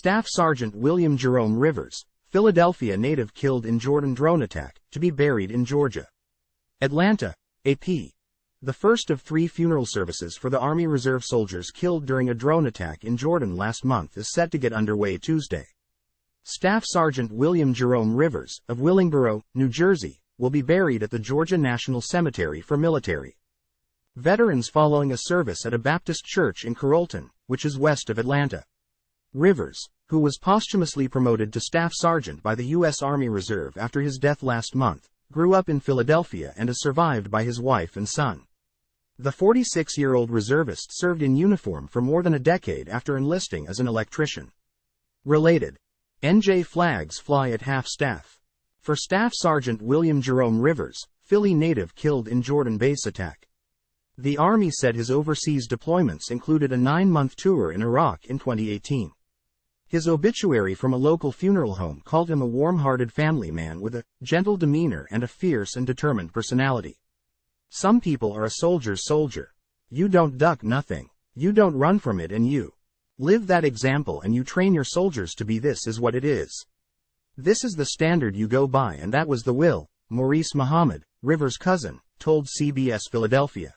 Staff Sgt. William Jerome Rivers, Philadelphia native killed in Jordan drone attack, to be buried in Georgia. Atlanta, AP. The first of 3 funeral services for the Army Reserve soldiers killed during a drone attack in Jordan last month is set to get underway Tuesday. Staff Sgt. William Jerome Rivers, of Willingboro, New Jersey, will be buried at the Georgia National Cemetery for military veterans following a service at a Baptist church in Carrolton, which is west of Atlanta. Rivers, who was posthumously promoted to Staff Sergeant by the U.S. Army Reserve after his death last month, grew up in Philadelphia and is survived by his wife and son. The 46-year-old reservist served in uniform for more than a decade after enlisting as an electrician. Related. NJ flags fly at half-staff. For Staff Sgt. William Jerome Rivers, Philly native killed in Jordan base attack. The Army said his overseas deployments included a 9-month tour in Iraq in 2018. His obituary from a local funeral home called him a warm-hearted family man with a gentle demeanor and a fierce and determined personality. Some people are a soldier's soldier. You don't duck nothing. You don't run from it, and you live that example, and you train your soldiers to be. This is what it is. This is the standard you go by, and that was the will, Maurice Muhammad, Rivers' cousin, told CBS Philadelphia.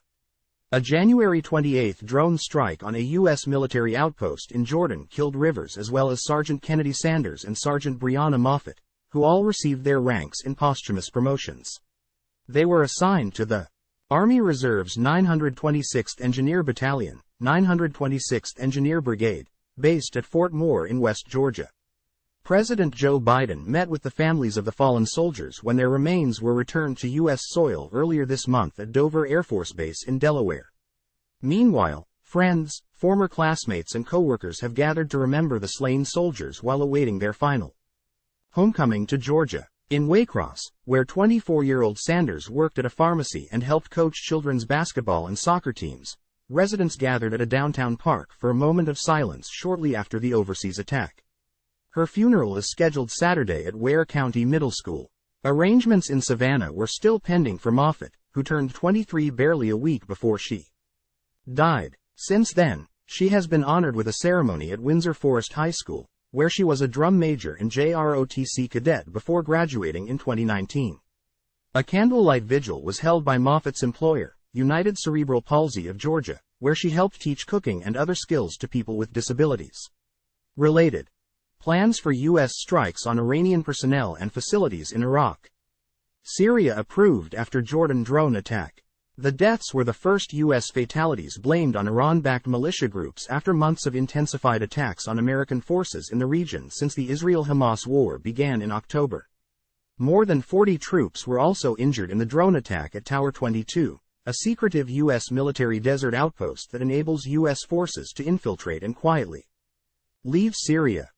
A January 28 drone strike on a U.S. military outpost in Jordan killed Rivers as well as Sergeant Kennedy Sanders and Sergeant Breonna Moffett, who all received their ranks in posthumous promotions. They were assigned to the Army Reserve's 926th Engineer Battalion, 926th Engineer Brigade, based at Fort Moore in West Georgia. President Joe Biden met with the families of the fallen soldiers when their remains were returned to U.S. soil earlier this month at Dover Air Force Base in Delaware. Meanwhile, friends, former classmates and co-workers have gathered to remember the slain soldiers while awaiting their final homecoming to Georgia. In Waycross, where 24-year-old Sanders worked at a pharmacy and helped coach children's basketball and soccer teams, residents gathered at a downtown park for a moment of silence shortly after the overseas attack. Her funeral is scheduled Saturday at Ware County Middle School. Arrangements in Savannah were still pending for Moffett, who turned 23 barely a week before she died. Since then, she has been honored with a ceremony at Windsor Forest High School, where she was a drum major and JROTC cadet before graduating in 2019. A candlelight vigil was held by Moffett's employer, United Cerebral Palsy of Georgia, where she helped teach cooking and other skills to people with disabilities. Related. Plans for U.S. strikes on Iranian personnel and facilities in Iraq. Syria approved after Jordan drone attack. The deaths were the first U.S. fatalities blamed on Iran-backed militia groups after months of intensified attacks on American forces in the region since the Israel-Hamas war began in October. More than 40 troops were also injured in the drone attack at Tower 22, a secretive U.S. military desert outpost that enables U.S. forces to infiltrate and quietly leave Syria.